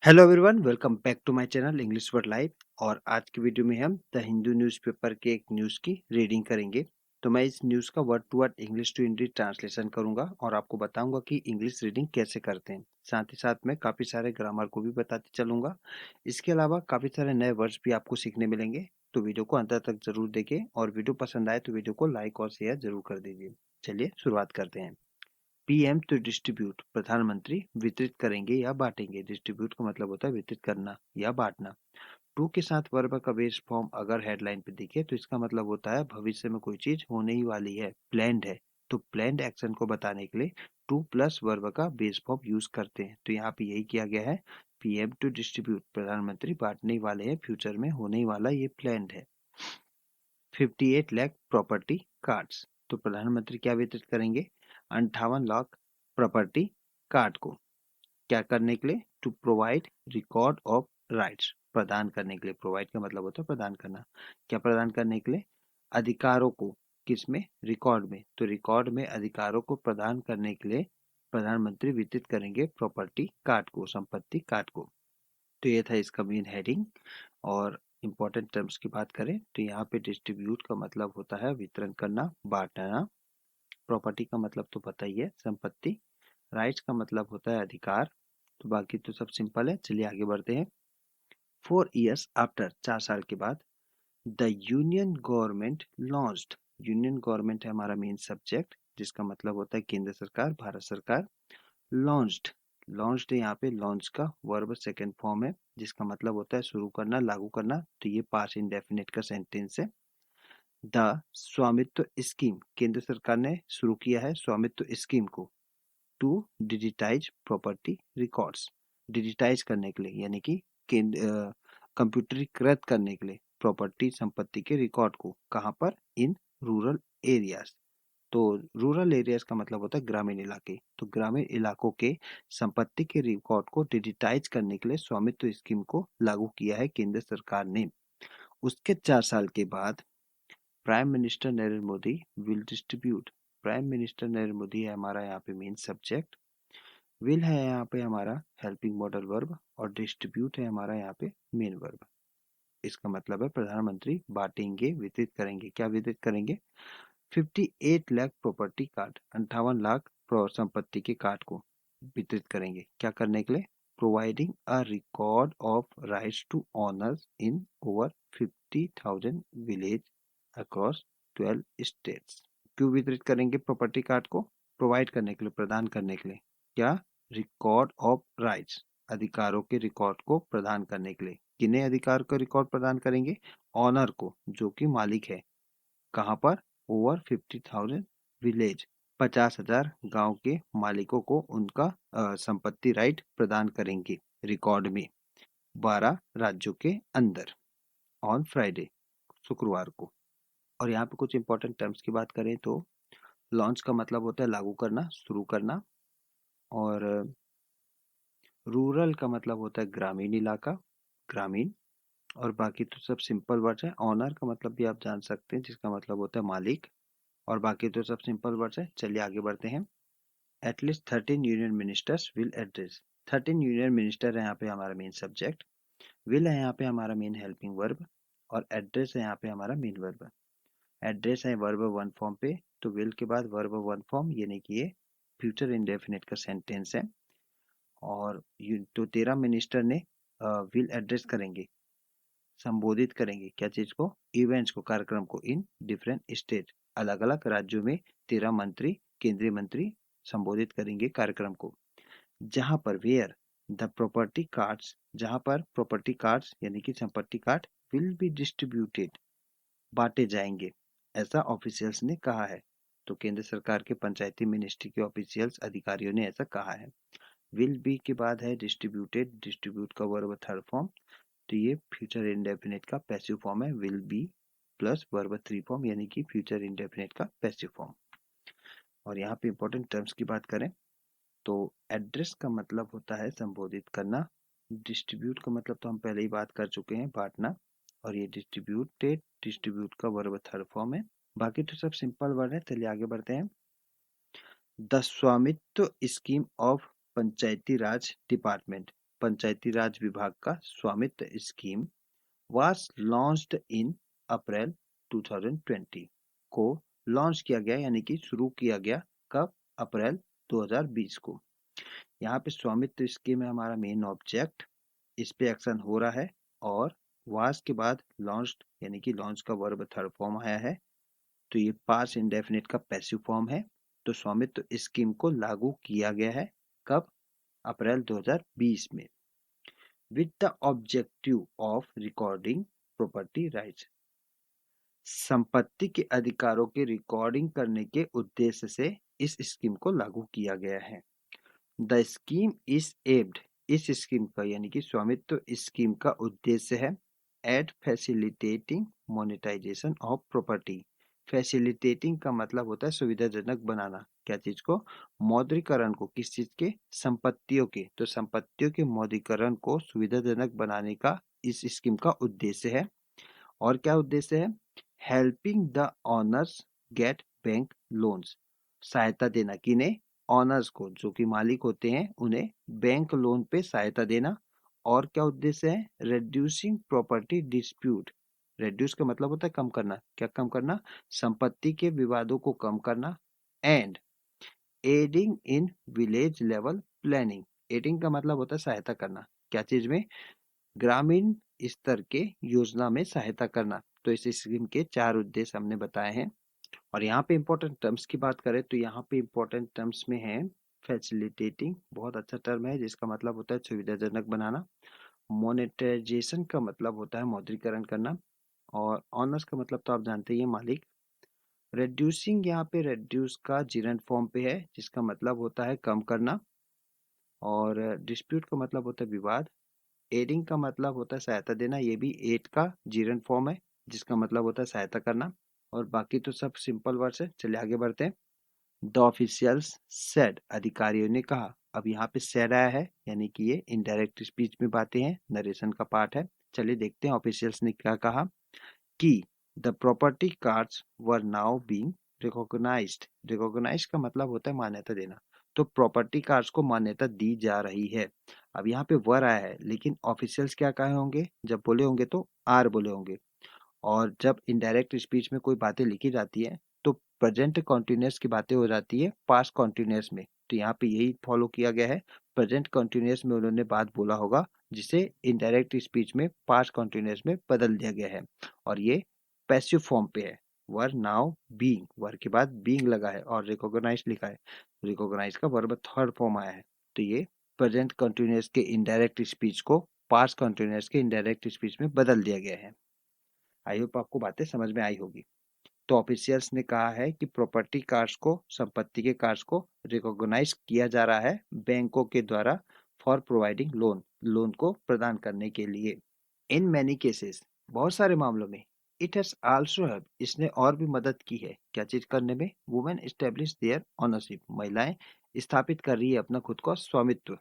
Hello everyone, welcome back to my channel English word live. और आज की video में हम द हिंदू न्यूज़पेपर के एक न्यूज़ की रीडिंग करेंगे। तो मैं इस न्यूज़ का word to word English to Hindi translation करूंगा और आपको बताऊंगा कि इंग्लिश रीडिंग कैसे करते हैं। साथ ही साथ मैं काफ़ी सारे ग्रामर को भी बताते चलूंगा। इसके अलावा काफ़ी सारे नए वर्ड्स भी आपको सीखने मिलेंगे। तो वीडियो को अंत तक जरूर देखें और वीडियो पसंद आए तो वीडियो को लाइक और शेयर जरूर कर दीजिए। चलिए शुरुआत करते हैं। पीएम टू डिस्ट्रीब्यूट, प्रधानमंत्री वितरित करेंगे या बांटेंगे। डिस्ट्रीब्यूट का मतलब होता है वितरित करना या बांटना। टू के साथ वर्ब का बेस फॉर्म अगर हेडलाइन पे दिखे तो इसका मतलब होता है भविष्य में कोई चीज होने ही वाली है, प्लान्ड है। तो प्लान्ड एक्शन को बताने के लिए टू प्लस वर्ब का बेस फॉर्म यूज करते हैं। तो यहाँ पे यही किया गया है। पीएम टू डिस्ट्रीब्यूट, प्रधानमंत्री बांटने ही वाले हैं, फ्यूचर में होने ही वाला ये प्लान्ड है। 58 लाख प्रॉपर्टी कार्ड्स, तो प्रधानमंत्री क्या वितरित करेंगे? 58 लाख प्रॉपर्टी कार्ड को। क्या करने के लिए? To provide record of rights, प्रदान करने के लिए। प्रोवाइड का मतलब होता है प्रदान करना। क्या प्रदान करने के लिए? अधिकारों को। किसमें? रिकॉर्ड में। तो रिकॉर्ड में अधिकारों को प्रदान करने के लिए प्रधानमंत्री वितरित करेंगे प्रॉपर्टी कार्ड को, संपत्ति कार्ड को। तो ये था इसका मेन हेडिंग। और इम्पोर्टेंट टर्म्स की बात करें तो यहाँ पे डिस्ट्रीब्यूट का मतलब होता है वितरण करना, बांटना। प्रॉपर्टी का मतलब तो पता ही है, संपत्ति। राइट्स का मतलब होता है अधिकार। तो बाकी तो सब सिंपल है। चलिए आगे बढ़ते हैं। 4 years आफ्टर, 4 साल के बाद, the union government launched. Union government है हमारा मेन सब्जेक्ट, जिसका मतलब होता है केंद्र सरकार, भारत सरकार। लॉन्च्ड, लॉन्च्ड यहाँ पे लॉन्च का वर्ब सेकंड फॉर्म है, जिसका मतलब होता है शुरू करना, लागू करना। तो ये पास्ट इंडेफिनिट का सेंटेंस है। द स्वामित्व स्कीम, केंद्र सरकार ने शुरू किया है स्वामित्व स्कीम को। To digitise property records, digitise करने के लिए, यानी कि कंप्यूटरीकृत करने के लिए प्रॉपर्टी, संपत्ति के रिकॉर्ड को। कहाँ पर? In rural areas. तो रूरल एरियाज का मतलब होता है ग्रामीण इलाके। तो ग्रामीण इलाकों के संपत्ति के रिकॉर्ड को डिजिटाइज करने के लिए स्वामित्व स्कीम को लागू किया है केंद्र सरकार ने। उसके 4 साल के बाद prime minister Narendra Modi will distribute. Prime minister Narendra Modi है हमारा यहाँ पे मेन सब्जेक्ट। विल है यहाँ पे हमारा हेल्पिंग मॉडल वर्ब और डिस्ट्रीब्यूट है हमारा यहाँ पे मेन वर्ब। इसका मतलब है प्रधानमंत्री बांटेंगे, वितरित करेंगे। क्या वितरित करेंगे? 58 लाख प्रॉपर्टी कार्ड, 58 लाख संपत्ति के कार्ड को वितरित करेंगे। क्या करने के लिए? Providing a record of rights to owners in over 50,000 village across 12 states. क्यों वितरित करेंगे प्रॉपर्टी कार्ड को? प्रोवाइड करने के लिए, प्रदान करने के लिए। क्या? रिकॉर्ड ऑफ राइट्स, अधिकारों के रिकॉर्ड को प्रदान करने के लिए। किन्हें अधिकार का रिकॉर्ड प्रदान करेंगे? ऑनर को, जो कि मालिक है। कहाँ पर? ओवर 50,000 विलेज, 50,000 गांव के मालिकों को उनका संपत्ति राइट प्रदान करेंगे रिकॉर्ड में, 12 राज्यों के अंदर, ऑन फ्राइडे, शुक्रवार को। और यहाँ पे कुछ इंपॉर्टेंट टर्म्स की बात करें तो लॉन्च का मतलब होता है लागू करना, शुरू करना। और रूरल का मतलब होता है ग्रामीण इलाका, ग्रामीण। और बाकी तो सब सिंपल वर्ड्स है। ऑनर का मतलब भी आप जान सकते हैं, जिसका मतलब होता है मालिक। और बाकी तो सब सिंपल वर्ड्स है। चलिए आगे बढ़ते हैं। At least 13 union ministers will address. 13 union minister है यहाँ पे हमारा मेन सब्जेक्ट। विल है यहाँ पे हमारा मेन हेल्पिंग वर्ब और एड्रेस है यहाँ पे हमारा मेन वर्ब। एड्रेस है वर्ब वन फॉर्म पे, तो विल के बाद वर्ब वन फॉर्म, यानी कि ये फ्यूचर इंडेफिनिट का सेंटेंस है। और तो 13 मिनिस्टर ने विल एड्रेस करेंगे, संबोधित करेंगे क्या चीज को? इवेंट्स को, कार्यक्रम को। इन डिफरेंट स्टेट, अलग अलग राज्यों में 13 मंत्री, केंद्रीय मंत्री संबोधित करेंगे कार्यक्रम को। जहां पर वेयर द प्रॉपर्टी कार्ड्स, जहां पर प्रॉपर्टी कार्ड्स यानी कि संपत्ति कार्ड विल बी डिस्ट्रीब्यूटेड, बांटे जाएंगे, ऐसा ऑफिशियल्स ने कहा है। तो केंद्र सरकार के पंचायती मिनिस्ट्री के ऑफिशियल्स, अधिकारियों ने ऐसा कहा है। विल बी के बाद है डिस्ट्रीब्यूटेड, डिस्ट्रीब्यूट का वर्ब थर्ड फॉर्म। तो ये फ्यूचर इंडेफिनिट का पैसिव फॉर्म है, will be plus verb three form, यानी कि फ्यूचर इंडेफिनिट का पैसिव फॉर्म। और यहाँ पे इंपॉर्टेंट टर्म्स की बात करें तो एड्रेस का मतलब होता है संबोधित करना। डिस्ट्रीब्यूट का मतलब तो हम पहले ही बात कर चुके हैं, बांटना। और ये डिस्ट्रीब्यूटेड, डिस्ट्रीब्यूट का वर्ब थर्ड फॉर्म है। बाकी तो सब सिंपल वर्ड है। चलिए आगे बढ़ते हैं। द स्वामित्व scheme of Panchayati Raj department, Panchayati Raj विभाग का Swamitva scheme was launched in April 2020 को लॉन्च किया गया, यानी कि शुरू किया गया कब? अप्रैल 2020 को। यहाँ पे स्वामित्व स्कीम है हमारा मेन ऑब्जेक्ट, इस पे एक्शन हो रहा है, और वास के बाद लॉन्च्ड यानी कि लॉन्च का वर्ब थर्ड फॉर्म आया है, तो ये पास्ट इंडेफिनिट का पैसिव फॉर्म है। तो स्वामित्व स्कीम को लागू किया गया है कब? अप्रैल 2020 में, with the objective of recording property rights. संपत्ति के अधिकारों की रिकॉर्डिंग करने के उद्देश्य से इस स्कीम को लागू किया गया है। द स्कीम इज एम्ड, इस स्कीम का यानी कि स्वामित्व स्कीम का उद्देश्य है at facilitating monetisation of property. Facilitating का मतलब होता है सुविधाजनक बनाना, क्या चीज को? मौद्रीकरण को, किस चीज के? संपत्तियों के। तो संपत्तियों के मौद्रीकरण को सुविधाजनक बनाने का इस स्कीम का उद्देश्य है। और क्या उद्देश्य है? Helping the honours gate bank loans, सहायता देना, किन्हें? ऑनर्स को, जो कि मालिक होते हैं, उन्हें बैंक लोन पे सहायता देना। और क्या उद्देश्य है? रिड्यूसिंग प्रॉपर्टी डिस्प्यूट, रिड्यूस का मतलब होता है कम करना, क्या कम करना? संपत्ति के विवादों को कम करना। And adding in village level planning, adding का मतलब होता है सहायता करना, क्या चीज में? ग्रामीण स्तर के योजना में सहायता करना। तो इस स्कीम के 4 उद्देश्य हमने बताए हैं। और यहाँ पे इंपॉर्टेंट टर्म्स की बात करें तो यहाँ पे इंपॉर्टेंट टर्म्स में है फैसिलिटेटिंग, बहुत अच्छा टर्म है जिसका मतलब होता है सुविधाजनक बनाना। मोनेटाइजेशन का मतलब होता है मौद्रीकरण करना। और ऑनर्स का मतलब तो आप जानते ही हैं, मालिक। रेड्यूसिंग, यहाँ पे रेड्यूस का जीरंड फॉर्म पे है जिसका मतलब होता है कम करना। और डिस्प्यूट का मतलब होता है विवाद। एडिंग का मतलब होता है सहायता देना, ये भी एड का जीरंड फॉर्म है जिसका मतलब होता है सहायता करना। और बाकी तो सब सिंपल वर्ड्स है। चलिए आगे बढ़ते हैं। द ऑफिशियल्स सेड, अधिकारियों ने कहा। अब यहाँ पे सेड आया है, यानी कि ये इनडायरेक्ट स्पीच में बातें हैं, नरेशन का पार्ट है। चलिए देखते हैं ऑफिशियल्स ने क्या कहा कि the property cards were now being recognised. Recognise का मतलब होता है मान्यता देना, तो प्रॉपर्टी कार्ड्स को मान्यता दी जा रही है। अब यहाँ पे वर आया है, लेकिन ऑफिशियल्स क्या कहे होंगे? जब बोले होंगे तो आर बोले होंगे। और जब इनडायरेक्ट स्पीच में कोई बातें लिखी जाती है तो प्रेजेंट कॉन्टिन्यूअस की बातें हो जाती है पास्ट कॉन्टिन्यूअस में, तो यहाँ पे यही फॉलो किया गया है। प्रेजेंट कॉन्टिन्यूअस में उन्होंने बात बोला होगा, जिसे इनडायरेक्ट स्पीच में पास्ट कॉन्टिन्यूअस में बदल दिया गया है। और ये पैसिव फॉर्म पे है। वर नाउ बीइंग, वर के बाद बीइंग लगा है और रिकॉग्नाइज लिखा है, रिकॉग्नाइज का वर्ब थर्ड फॉर्म आया है। तो ये प्रेजेंट कॉन्टिन्यूअस के इनडायरेक्ट स्पीच को पास्ट कॉन्टिन्यूअस के इनडायरेक्ट स्पीच में बदल दिया गया है। आई होप आपको बातें समझ में आई होगी। तो ऑफिशियल्स ने कहा है कि प्रॉपर्टी कार्ड्स को, संपत्ति के कार्ड्स को रिकॉग्नाइज किया जा रहा है बैंकों के द्वारा फॉर प्रोवाइडिंग लोन, लोन को प्रदान करने के लिए। इन मैनी केसेस, बहुत सारे मामलों में, इट हैज आल्सो हेल्प, इसने और भी मदद की है, क्या चीज करने में? वुमेन एस्टेब्लिश देयर ओनरशिप, महिलाएं स्थापित कर रही है अपना खुद का स्वामित्व।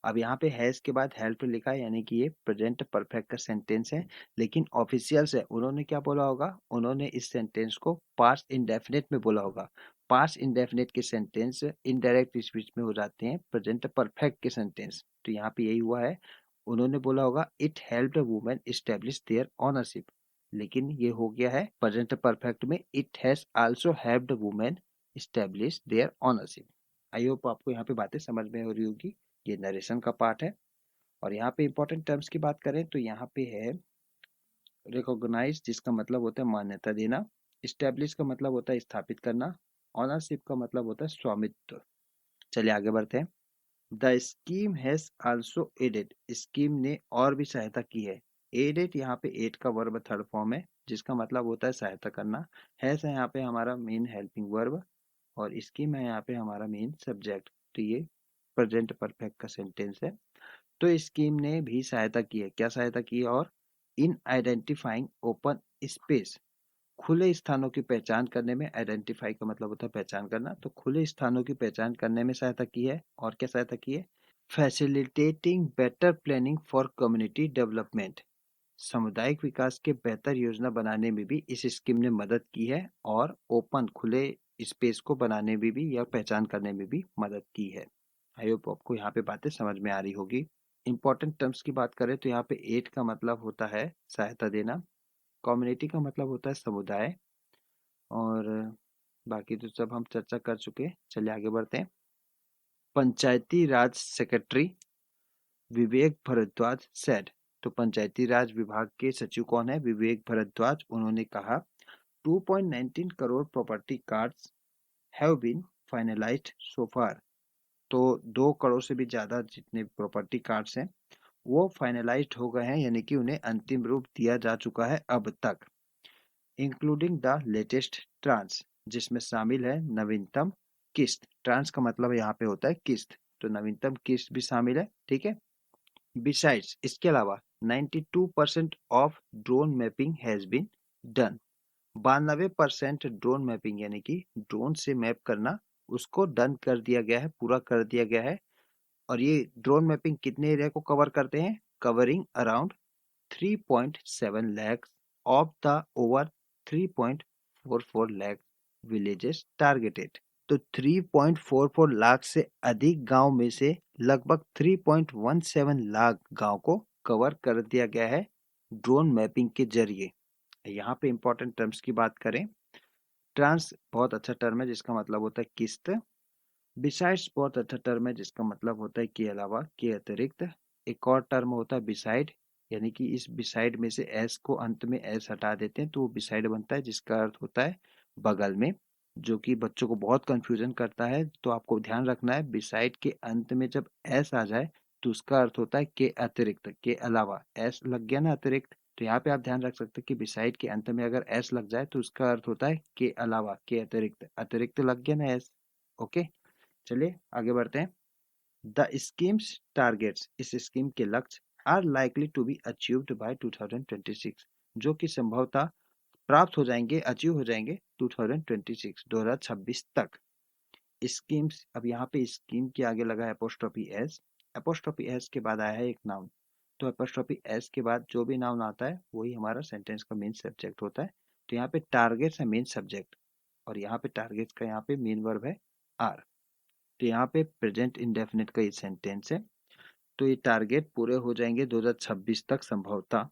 अब यहाँ पे हैज के बाद हेल्प लिखा है, यानी कि ये प्रेजेंट परफेक्ट का सेंटेंस है। लेकिन ऑफिशियल्स है, उन्होंने क्या बोला होगा? उन्होंने इस सेंटेंस को पास्ट इंडेफिनिट में बोला होगा। पास्ट इंडेफिनिट के सेंटेंस इनडायरेक्ट स्पीच में हो जाते हैं प्रेजेंट परफेक्ट के सेंटेंस। तो यहाँ पे यही हुआ है, उन्होंने बोला होगा it helped women establish their ownership, लेकिन ये हो गया है प्रेजेंट परफेक्ट में, it has also helped women establish their ownership. I hope आपको यहाँ पे बातें समझ में हो रही होगी। ये नरेशन का पार्ट है। और यहाँ पे इंपॉर्टेंट टर्म्स की बात करें तो यहाँ पे है रिकॉग्नाइज, जिसका मतलब होता है मान्यता देना। इस्टेब्लिश का मतलब होता है स्थापित करना। ऑनरशिप का मतलब होता है स्वामित्व। चलिए आगे बढ़ते हैं। The scheme has also added, scheme ने और भी सहायता की है। एडेड, यहाँ पे एड का वर्ब थर्ड फॉर्म है जिसका मतलब होता है सहायता करना। हैज है यहाँ पे हमारा मेन हेल्पिंग वर्ब, और स्कीम है यहाँ पे हमारा मेन सब्जेक्ट। तो ये प्रेजेंट परफेक्ट का सेंटेंस है। तो स्कीम ने भी सहायता की है, क्या सहायता की है? और इन आइडेंटिफाइंग ओपन स्पेस, खुले स्थानों की पहचान करने में। आइडेंटिफाई का मतलब होता है पहचान करना, तो खुले स्थानों की पहचान करने में सहायता की है। और क्या सहायता की है? Facilitating better planning for community development, सामुदायिक विकास के बेहतर योजना बनाने में भी इस स्कीम ने मदद की है। और ओपन, खुले स्पेस को बनाने में भी या पहचान करने में भी मदद की है। आई होप आपको यहाँ पे बातें समझ में आ रही होगी। इंपॉर्टेंट टर्म्स की बात करें तो यहाँ पे एड का मतलब होता है सहायता देना, कम्युनिटी का मतलब होता है समुदाय, और बाकी तो सब हम चर्चा कर चुके। चलिए आगे बढ़ते हैं। पंचायती राज सेक्रेटरी विवेक भारद्वाज सेड, तो पंचायती राज विभाग के सचिव कौन है? विवेक भारद्वाज। उन्होंने कहा 2.19 crore property cards have been finalised so far, तो 2 करोड़ से भी ज्यादा जितने प्रॉपर्टी कार्ड्स हैं वो फाइनलाइज्ड हो गए हैं, यानी कि उन्हें अंतिम रूप दिया जा चुका है अब तक। इंक्लूडिंग द लेटेस्ट ट्रांस, जिसमें शामिल है नवीनतम किस्त। ट्रांस का मतलब यहाँ पे होता है किस्त, तो नवीनतम किस्त भी शामिल है, ठीक है। बिसाइड्स, इसके अलावा 92% of drone mapping has been done. 92% drone mapping यानी कि ड्रोन से मैप करना उसको डन कर दिया गया है, पूरा कर दिया गया है। और ये ड्रोन मैपिंग कितने एरिया को कवर करते हैं? Covering around 3.7 lakh of the over 3.44 lakh villages targeted. तो 3.44 लाख से अधिक गांव में से लगभग 3.17 लाख गांव को कवर कर दिया गया है ड्रोन मैपिंग के जरिए। यहाँ पे इंपॉर्टेंट टर्म्स की बात करें, ट्रांस बहुत अच्छा टर्म है जिसका मतलब होता है किस्त। बिसाइड्स बहुत अच्छा टर्म है जिसका मतलब होता है के अलावा, के अतिरिक्त। एक और टर्म होता है बिसाइड, यानी कि इस बिसाइड में से एस को अंत में एस हटा देते हैं तो वो बिसाइड बनता है, जिसका अर्थ होता है बगल में, जो कि बच्चों को बहुत कंफ्यूजन करता है। तो आपको ध्यान रखना है बिसाइड के अंत में जब एस आ जाए तो उसका अर्थ होता है के अतिरिक्त, के अलावा। एस लग गया ना अतिरिक्त, तो यहाँ पे आप ध्यान रख सकते हैं कि बिसाइड के अंत में अगर एस लग जाए तो उसका अर्थ होता है के अलावा, के अतिरिक्त। अतिरिक्त लग गया ना एस, ओके। चलिए आगे बढ़ते हैं। द स्कीम्स टारगेट्स, इस स्कीम के लक्ष्य are likely to be achieved by 2026, जो कि संभवतः प्राप्त हो जाएंगे, अचीव हो जाएंगे 2026 तक। स्कीम्स, अब यहाँ पे स्कीम के आगे लगा है एपोस्ट्रोफी एस, एपोस्ट्रोफी एस के बाद आया है एक नाउन, तो एपोस्ट्रोफी एस के बाद जो भी नाउन आता है वही हमारा सेंटेंस का मेन सब्जेक्ट होता है। तो यहाँ पे टारगेट्स है मेन सब्जेक्ट, और यहाँ पे टारगेट्स का यहाँ पे मेन वर्ब है आर। तो यहाँ पे प्रेजेंट इंडेफिनिट का ये सेंटेंस है, तो ये टारगेट पूरे हो जाएंगे 2026 तक संभवतः।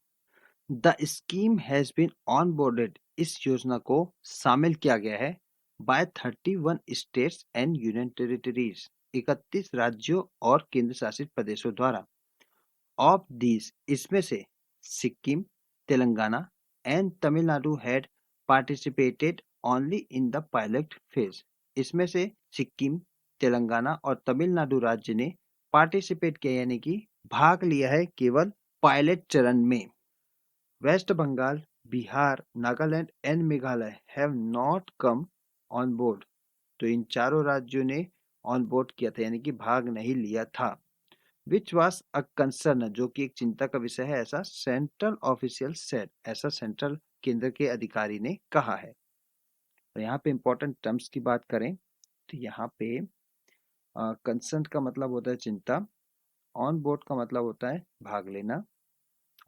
The scheme has been onboarded, इस योजना को शामिल किया गया है by 31 states and union territories, 31 राज्यों और केंद्र शासित प्रदेशों द्वारा। ऑफ दीज, इसमें से Sikkim, Telangana and Tamil Nadu had participated only in the pilot phase, इसमें से सिक्किम, तेलंगाना और तमिलनाडु राज्य ने पार्टिसिपेट किया यानी कि भाग लिया है केवल पायलट चरण में। West Bengal, Bihar, Nagaland and Meghalaya have not come on board, तो इन चारों राज्यों ने ऑन बोर्ड किया था यानी कि भाग नहीं लिया था। विच वॉज अ कंसर्न, जो कि एक चिंता का विषय है, ऐसा सेंट्रल ऑफिशियल सेड, ऐसा सेंट्रल केंद्र के अधिकारी ने कहा है। तो यहाँ पे इंपॉर्टेंट टर्म्स की बात करें तो यहाँ पे कंसर्न का मतलब होता है चिंता, ऑन बोर्ड का मतलब होता है भाग लेना।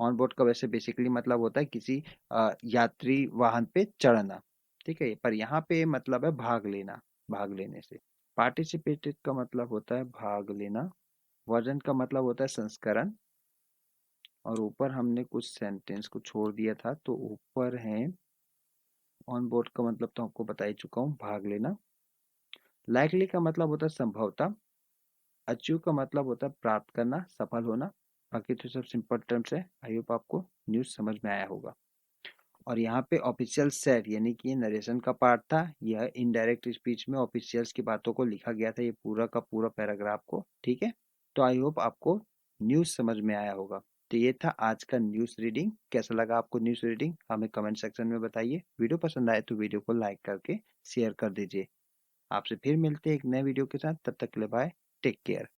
ऑन बोर्ड का वैसे बेसिकली मतलब होता है किसी यात्री वाहन पे चढ़ना, ठीक है, पर यहाँ पे मतलब है भाग लेना, भाग लेने से। पार्टिसिपेटेड का मतलब होता है भाग लेना, वर्जन का मतलब होता है संस्करण, और ऊपर हमने कुछ सेंटेंस को छोड़ दिया था, तो ऊपर है ऑन बोर्ड का मतलब तो आपको बता ही चुका हूँ, भाग लेना। लाइकली का मतलब होता है संभवतः। अचीव का मतलब होता है प्राप्त करना, सफल होना। बाकी तो सब सिंपल टर्म्स है। आई होप आपको न्यूज समझ में आया होगा। और यहाँ पे ऑफिशियल सेट यानी कि नरेशन का पार्ट था, यह इनडायरेक्ट स्पीच में ऑफिशियल्स की बातों को लिखा गया था, ये पूरा का पूरा पैराग्राफ को, ठीक है। तो आई होप आपको न्यूज समझ में आया होगा। तो ये था आज का न्यूज रीडिंग। कैसा लगा आपको न्यूज रीडिंग, हमें कमेंट सेक्शन में बताइए। वीडियो पसंद आए तो वीडियो को लाइक करके शेयर कर दीजिए। आपसे फिर मिलते हैं एक नए वीडियो के साथ, तब तक के लिए बाय, टेक केयर।